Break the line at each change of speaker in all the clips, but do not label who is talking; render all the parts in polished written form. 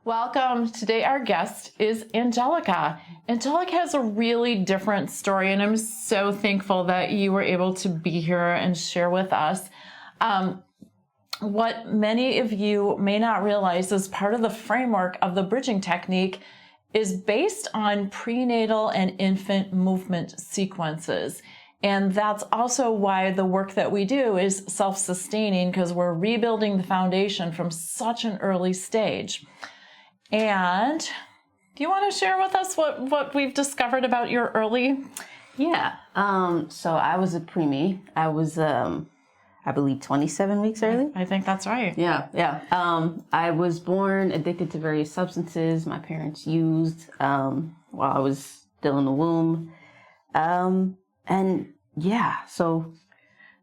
Welcome. Today our guest is Angelica. Angelica has a really different story, and I'm so thankful that you were able to be here and share with us. What many of you may not realize is part of the framework of the bridging technique is based on prenatal and infant movement sequences. And that's also why the work that we do is self-sustaining, because we're rebuilding the foundation from such an early stage. And do you want to share with us what we've discovered about your early?
Yeah. So I was a preemie. I was, I believe, 27 weeks early.
I think that's right.
Yeah. I was born addicted to various substances my parents used while I was still in the womb.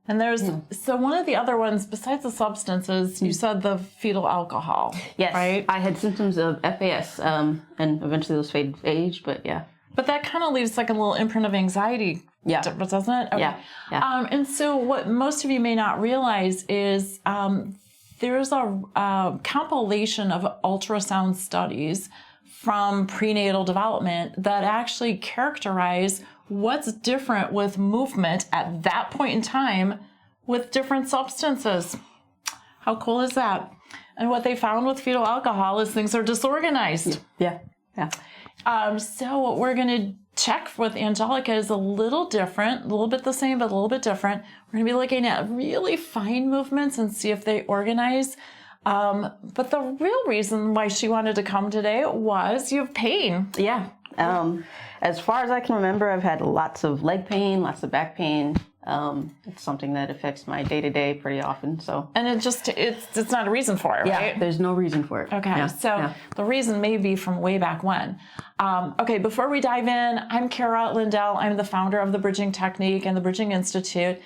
And there's, so one of the other ones, besides the substances, you said the fetal alcohol.
Yes.
Right?
I had symptoms of FAS, and eventually those faded with age, but yeah.
But that kind of leaves like a little imprint of anxiety.
Yeah.
Doesn't it? Okay.
Yeah.
And so what most of you may not realize is there's a compilation of ultrasound studies from prenatal development that actually characterize what's different with movement at that point in time with different substances. How cool is that? And what they found with fetal alcohol is things are disorganized.
Yeah.
So what we're going to check with Angelica is a little different, a little bit the same, but a little bit different. We're going to be looking at really fine movements and see if they organize. But the real reason why she wanted to come today was you have pain.
Yeah. As far as I can remember, I've had lots of leg pain, lots of back pain. It's something that affects my day-to-day pretty often. So,
and it's not a reason for it, right?
Yeah, there's no reason for it.
Okay, The reason may be from way back when. Okay, before we dive in, I'm Kara Lindell. I'm the founder of the Bridging Technique and the Bridging Institute,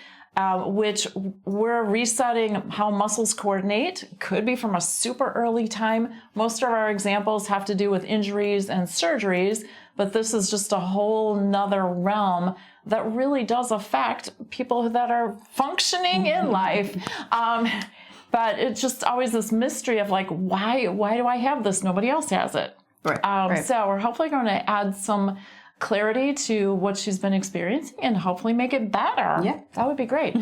which we're resetting how muscles coordinate. Could be from a super early time. Most of our examples have to do with injuries and surgeries, but this is just a whole nother realm that really does affect people that are functioning in life. But it's just always this mystery of like, why do I have this? Nobody else has it.
Right.
So we're hopefully going to add some clarity to what she's been experiencing and hopefully make it better.
Yeah.
That would be great.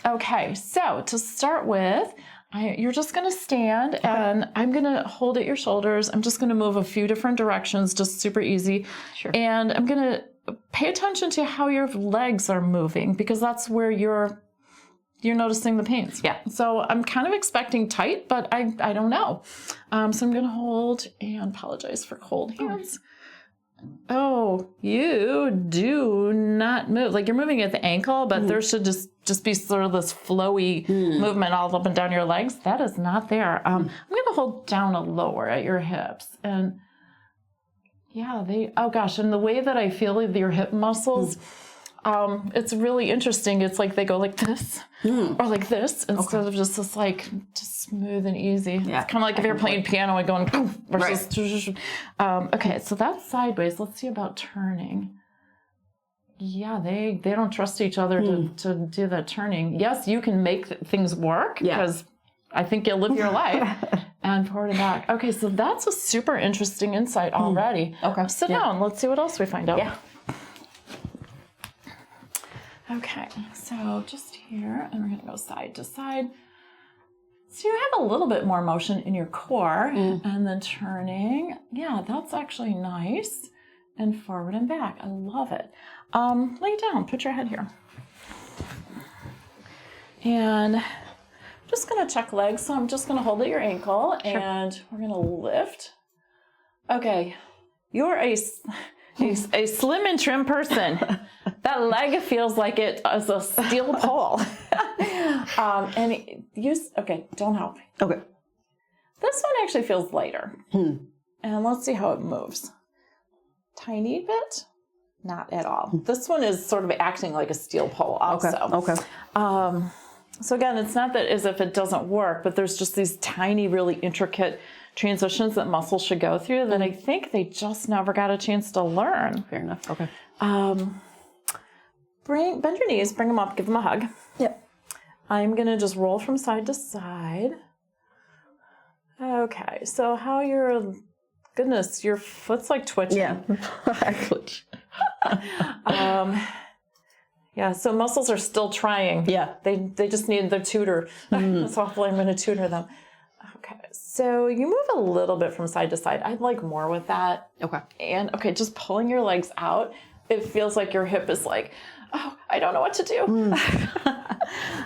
Okay, so to start with, you're just going to stand and I'm going to hold at your shoulders. I'm just going to move a few different directions, just super easy.
Sure.
And I'm going to pay attention to how your legs are moving because that's where you're noticing the pains.
Yeah.
So I'm kind of expecting tight, but I don't know. So I'm going to hold and apologize for cold hands. Oh, you do not move. Like you're moving at the ankle, but there should just be sort of this flowy movement all up and down your legs. That is not there. I'm going to hold down a lower at your hips. And yeah, and the way that I feel with your hip muscles, it's really interesting. It's like they go like this or like this instead of just this like just smooth and easy.
Yeah,
it's kind of like if you're playing piano and going poof versus okay, so that's sideways. Let's see about turning. Yeah, they don't trust each other to do the turning. Yes, you can make things work because I think you'll live your life. And forward and back. Okay, so that's a super interesting insight already.
Okay.
Sit down. Let's see what else we find out.
Yeah.
Okay, so just here, and we're going to go side to side. So you have a little bit more motion in your core, and then turning. Yeah, that's actually nice. And forward and back. I love it. Lay down. Put your head here. And I'm just going to check legs. So I'm just going to hold at your ankle, and we're going to lift. Okay, you're a slim and trim person. That leg feels like it is a steel pole. Okay, don't help.
Okay.
This one actually feels lighter. And let's see how it moves. Tiny bit? Not at all. This one is sort of acting like a steel pole also.
Okay.
So again, it's not that as if it doesn't work, but there's just these tiny, really intricate transitions that muscles should go through that I think they just never got a chance to learn.
Fair enough. Okay.
Bend your knees, bring them up, give them a hug.
Yep.
I'm going to just roll from side to side. Okay, so how goodness, your foot's like twitching.
Yeah, I twitch.
Yeah, so muscles are still trying.
Yeah.
They just need their tutor. So hopefully I'm going to tutor them. Okay, so you move a little bit from side to side. I'd like more with that.
Okay.
And okay, just pulling your legs out, it feels like your hip is like, oh, I don't know what to do.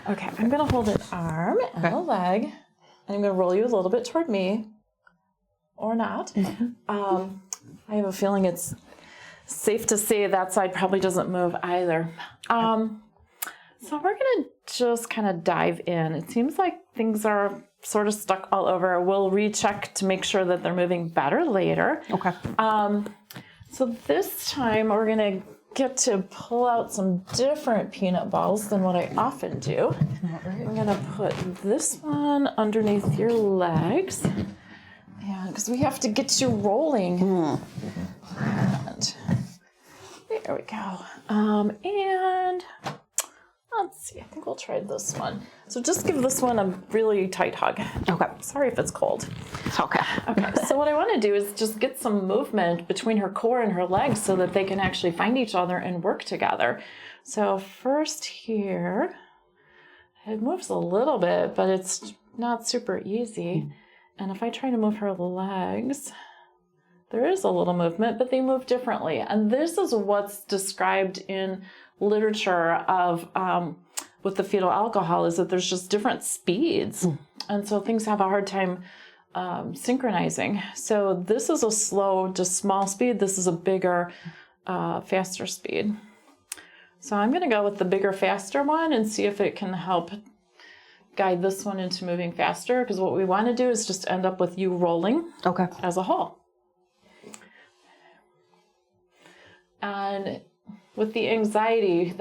Okay, I'm going to hold an arm and a leg. And I'm going to roll you a little bit toward me. Or not. I have a feeling it's safe to say that side probably doesn't move either. So we're going to just kind of dive in. It seems like things are sort of stuck all over. We'll recheck to make sure that they're moving better later.
Okay.
So this time we're going to get to pull out some different peanut balls than what I often do. I'm going to put this one underneath your legs. Yeah, because we have to get you rolling. And there we go. And let's see, I think we'll try this one. So just give this one a really tight hug.
Okay.
Sorry if it's cold.
It's okay.
Okay, so what I want to do is just get some movement between her core and her legs so that they can actually find each other and work together. So first here, it moves a little bit, but it's not super easy. And if I try to move her legs, there is a little movement, but they move differently. And this is what's described in literature of with the fetal alcohol, is that there's just different speeds. And so things have a hard time synchronizing. So this is a slow, just small speed. This is a bigger, faster speed. So I'm going to go with the bigger, faster one and see if it can help guide this one into moving faster, because what we want to do is just end up with you rolling as a whole. And with the anxiety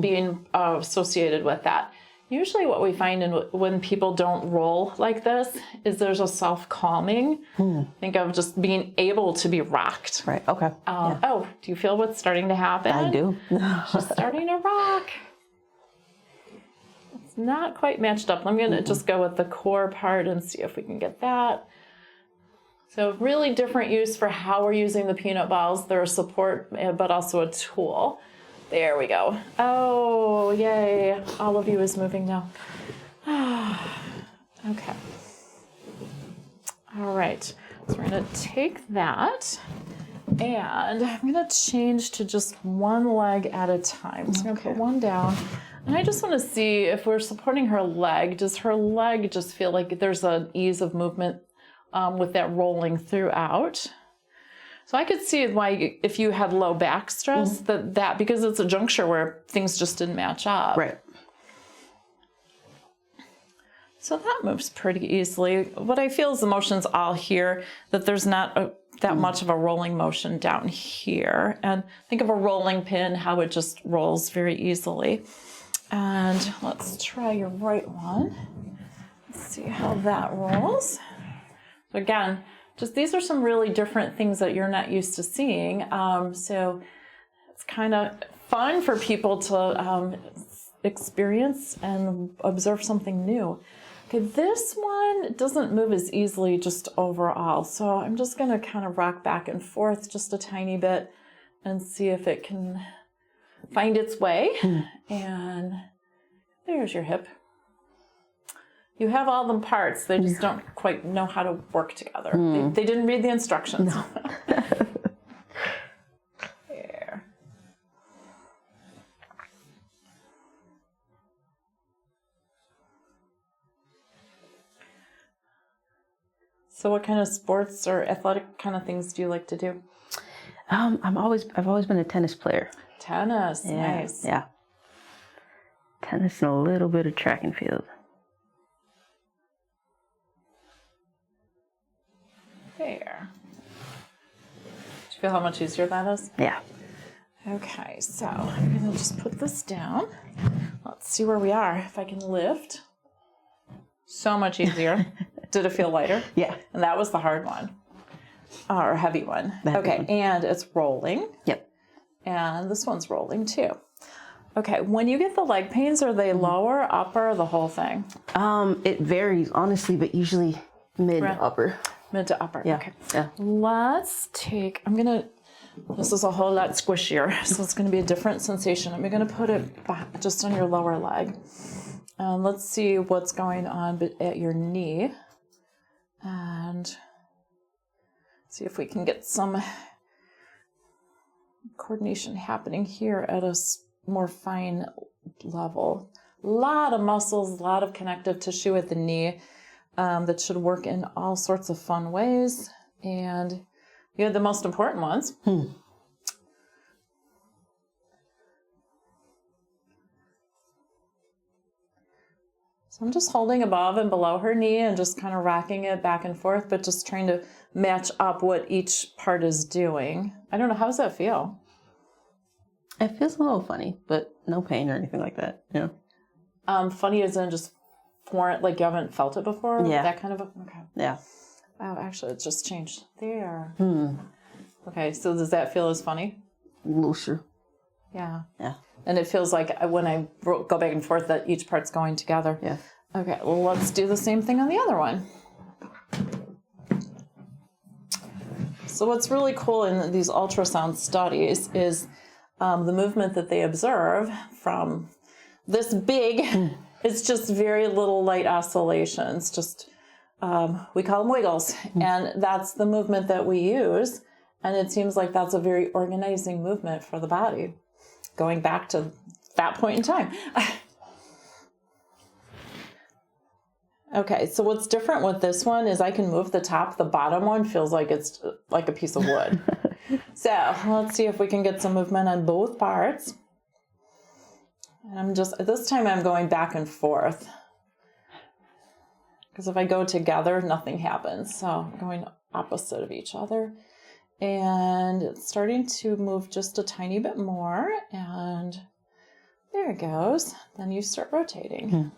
being associated with that, usually what we find when people don't roll like this is there's a self-calming. Think of just being able to be rocked.
Right, okay.
Oh, do you feel what's starting to happen?
I do.
She's starting to rock. Not quite matched up. I'm going to just go with the core part and see if we can get that. So really different use for how we're using the peanut balls. They're a support, but also a tool. There we go. Oh, yay. All of you is moving now. Okay. All right. So we're going to take that and I'm going to change to just one leg at a time. So I'm going to put one down. And I just want to see if we're supporting her leg, does her leg just feel like there's an ease of movement with that rolling throughout? So I could see why if you had low back stress, that because it's a juncture where things just didn't match up.
Right.
So that moves pretty easily. What I feel is the motion's all here, that there's not that much of a rolling motion down here. And think of a rolling pin, how it just rolls very easily. And let's try your right one. Let's see how that rolls. Again, just these are some really different things that you're not used to seeing. So it's kind of fun for people to experience and observe something new. Okay, this one doesn't move as easily just overall. So I'm just going to kind of rock back and forth just a tiny bit and see if it can find its way. And there's your hip. You have all the parts, they just don't quite know how to work together. They didn't read the instructions. No. There. So what kind of sports or athletic kind of things do you like to do?
I've always been a tennis player.
Tennis, nice.
Yeah. Tennis and a little bit of track and field.
There. Do you feel how much easier that is?
Yeah.
Okay, so I'm going to just put this down. Let's see where we are. If I can lift. So much easier. Did it feel lighter?
Yeah.
And that was the hard one. Or heavy one. Okay, and it's rolling.
Yep.
And this one's rolling too. Okay, when you get the leg pains, are they lower, upper, the whole thing?
It varies, honestly, but usually Mid to upper.
Mid to upper.
Yeah.
Okay.
Yeah.
Let's take, this is a whole lot squishier, so it's going to be a different sensation. I'm going to put it just on your lower leg. Let's see what's going on at your knee. And see if we can get some coordination happening here at a more fine level. A lot of muscles, a lot of connective tissue at the knee that should work in all sorts of fun ways. And you have the most important ones. So I'm just holding above and below her knee and just kind of rocking it back and forth, but just trying to match up what each part is doing. I don't know, how does that feel?
It feels a little funny, but no pain or anything like that. Yeah.
Funny as in just foreign, like you haven't felt it before?
Yeah.
That kind of, okay.
Yeah.
Oh, actually, it just changed there. Okay, so does that feel as funny?
Looser.
Yeah.
Yeah.
And it feels like when I go back and forth that each part's going together.
Yeah.
Okay, well, let's do the same thing on the other one. So what's really cool in these ultrasound studies is the movement that they observe from this big, it's just very little light oscillations, just we call them wiggles. And that's the movement that we use. And it seems like that's a very organizing movement for the body, going back to that point in time. Okay, so what's different with this one is I can move the top. The bottom one feels like it's like a piece of wood. So let's see if we can get some movement on both parts. And this time I'm going back and forth. Because if I go together, nothing happens. So I'm going opposite of each other. And it's starting to move just a tiny bit more. And there it goes. Then you start rotating.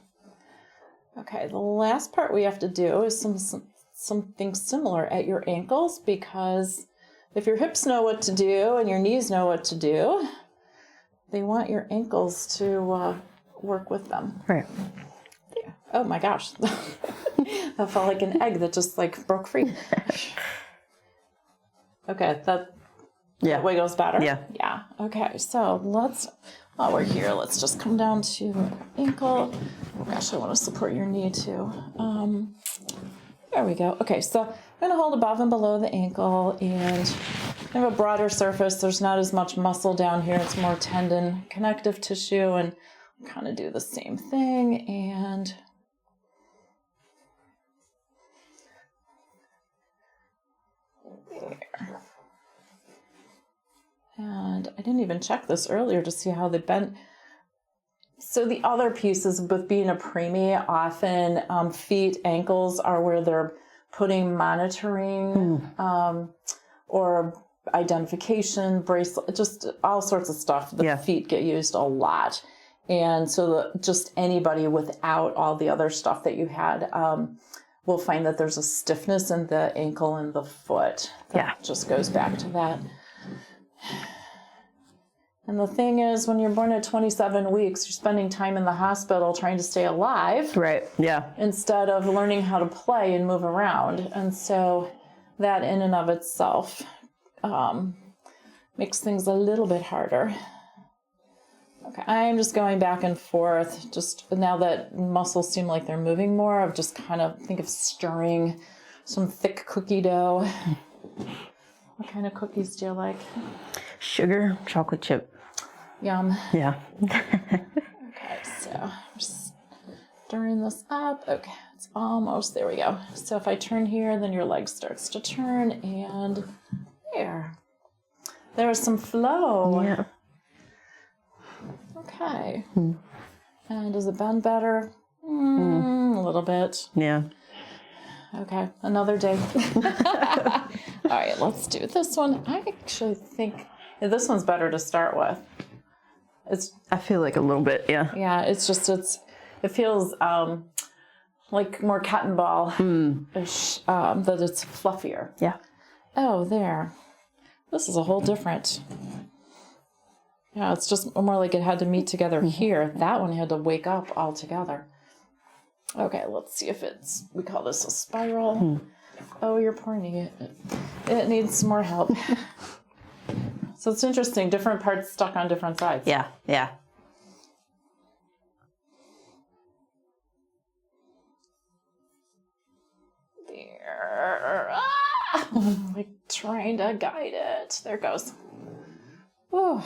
Okay, the last part we have to do is something similar at your ankles, because if your hips know what to do and your knees know what to do, they want your ankles to work with them.
Right.
Yeah. Oh my gosh. That felt like an egg that just like broke free. Okay, that way goes better. Yeah. Yeah. Okay, so while we're here, let's just come down to ankle. Oh gosh, I want to support your knee too. There we go. Okay, so I'm going to hold above and below the ankle, and I have a broader surface. There's not as much muscle down here. It's more tendon, connective tissue, and kind of do the same thing. And there. And I didn't even check this earlier to see how they bent. So the other pieces with being a preemie, often feet, ankles are where they're putting monitoring or identification, bracelet, just all sorts of stuff. The feet get used a lot. And so just anybody without all the other stuff that you had will find that there's a stiffness in the ankle and the foot. That just goes back to that. And the thing is, when you're born at 27 weeks, you're spending time in the hospital trying to stay alive.
Right, yeah.
Instead of learning how to play and move around. And so that in and of itself makes things a little bit harder. Okay, I'm just going back and forth. Just now that muscles seem like they're moving more, I've just kind of think of stirring some thick cookie dough. What kind of cookies do you like?
Sugar, chocolate chip.
Yum.
Yeah.
Okay, so I'm just stirring this up. Okay, it's almost, there we go. So if I turn here, then your leg starts to turn, and there. There's some flow.
Yeah.
Okay. And does it bend better? A little bit.
Yeah.
Okay, another day. All right, let's do this one. I actually think this one's better to start with.
I feel like a little bit, yeah.
Yeah, it feels like more cotton ball-ish, that it's fluffier.
Yeah.
Oh, there. This is a whole different. Yeah, it's just more like it had to meet together here. That one had to wake up all together. Okay, let's see if we call this a spiral. Oh, your poor knee. It needs some more help. So it's interesting, different parts stuck on different sides.
Yeah, yeah.
There. Like trying to guide it. There it goes. Whew.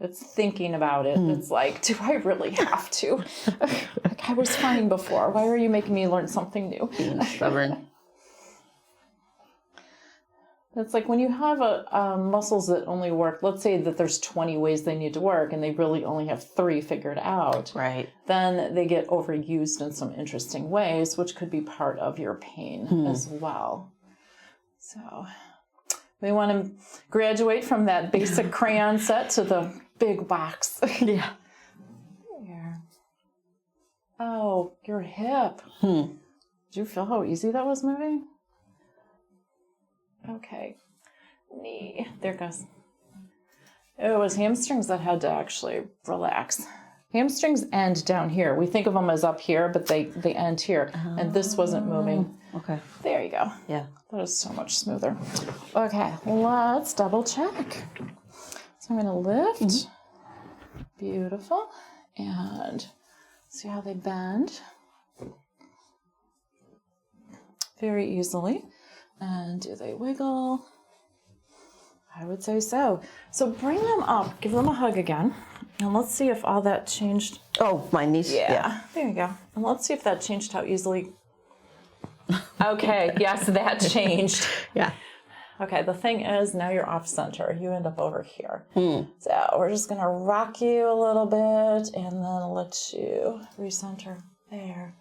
It's thinking about it. It's like, do I really have to? Like, I was fine before. Why are you making me learn something new?
Being stubborn.
It's like when you have muscles that only work, let's say that there's 20 ways they need to work and they really only have 3 figured out.
Right.
Then they get overused in some interesting ways, which could be part of your pain as well. So we want to graduate from that basic crayon set to the big box.
Yeah.
There. Oh, your hip. Did you feel how easy that was moving? Okay. Knee. There it goes. It was hamstrings that had to actually relax. Hamstrings end down here. We think of them as up here, but they end here. And this wasn't moving.
Okay.
There you go.
Yeah.
That is so much smoother. Okay, let's double check. So I'm going to lift. Beautiful. And see how they bend. Very easily. And do they wiggle? I would say so. So bring them up, give them a hug again, and let's see if all that changed.
Oh, my knees.
Yeah. There you go. And let's see if that changed how easily. Okay, yes, that changed.
Yeah.
Okay, the thing is, now you're off center. You end up over here. So we're just gonna rock you a little bit and then let you recenter there.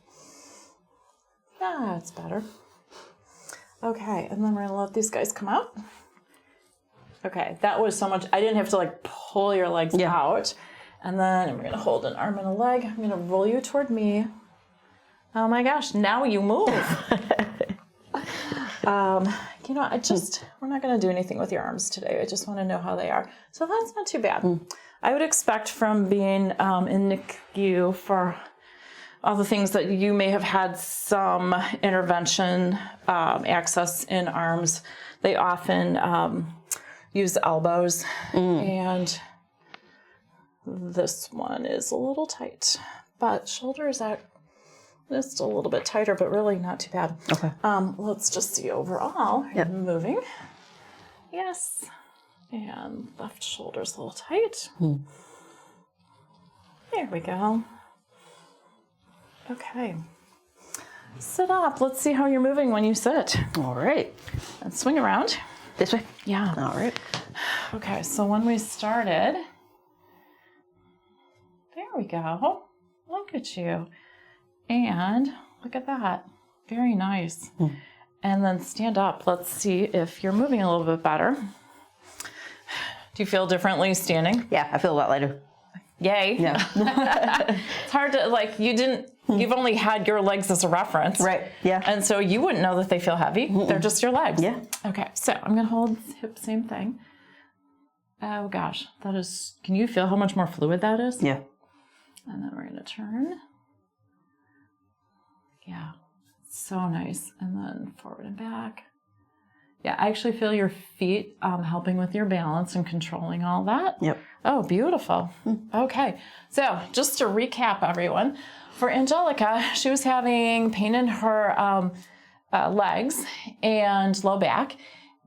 Yeah, it's better. Okay, and then we're gonna let these guys come out. Okay, that was so much. I didn't have to like pull your legs out. And then we're gonna hold an arm and a leg. I'm gonna roll you toward me. Oh my gosh, now you move. You know, we're not gonna do anything with your arms today. I just wanna know how they are. So that's not too bad. I would expect from being in NICU for all the things that you may have had some intervention access in arms. They often use elbows, and this one is a little tight, but shoulders are just a little bit tighter, but really not too bad.
Okay.
Let's just see overall. Moving. Yes. And left shoulder's a little tight. There we go. Okay. Sit up. Let's see how you're moving when you sit.
All right.
And swing around.
This way?
Yeah.
All right.
Okay, so when we started, there we go. Look at you. And look at that. Very nice. And then stand up. Let's see if you're moving a little bit better. Do you feel differently standing?
Yeah, I feel a lot lighter.
Yay.
Yeah.
It's hard to, like, you've only had your legs as a reference.
Right, yeah.
And so you wouldn't know that they feel heavy. They're just your legs.
Yeah.
Okay, so I'm going to hold hip, same thing. Oh gosh, can you feel how much more fluid that is?
Yeah.
And then we're going to turn. Yeah, so nice. And then forward and back. Yeah, I actually feel your feet helping with your balance and controlling all that.
Yep.
Oh, beautiful. Okay, so just to recap, everyone, for Angelica, she was having pain in her legs and low back,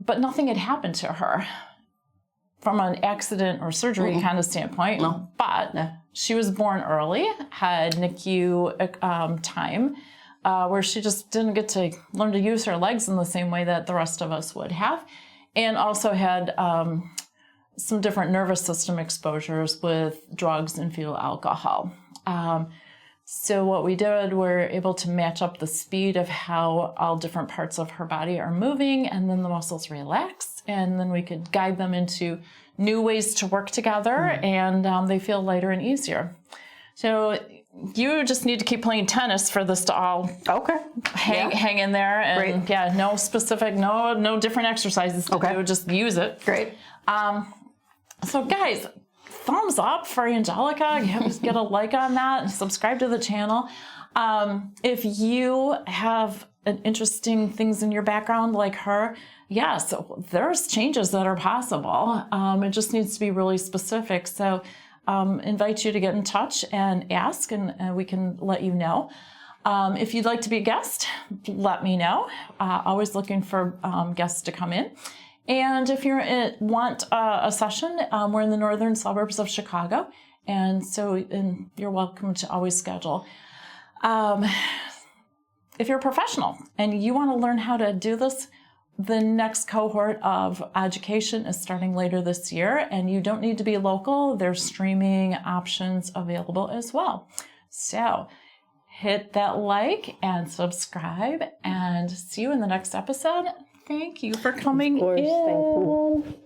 but nothing had happened to her from an accident or surgery kind of standpoint.
No.
But she was born early, had NICU time, where she just didn't get to learn to use her legs in the same way that the rest of us would have, and also had some different nervous system exposures with drugs and fetal alcohol. So what we did, we're able to match up the speed of how all different parts of her body are moving, and then the muscles relax, and then we could guide them into new ways to work together, and they feel lighter and easier. So you just need to keep playing tennis for this to all hang in there, and no specific, no different exercises to do, just use it.
Great.
So guys, thumbs up for Angelica. Get a like on that and subscribe to the channel. If you have interesting things in your background like her, yes, there's changes that are possible. It just needs to be really specific. So invite you to get in touch and ask, and we can let you know. If you'd like to be a guest, let me know. Always looking for guests to come in. And if you want a session, we're in the northern suburbs of Chicago, and so you're welcome to always schedule. If you're a professional and you want to learn how to do this, the next cohort of education is starting later this year, and you don't need to be local. There's streaming options available as well. So hit that like and subscribe, and see you in the next episode. Thank you for coming in.
Thank you.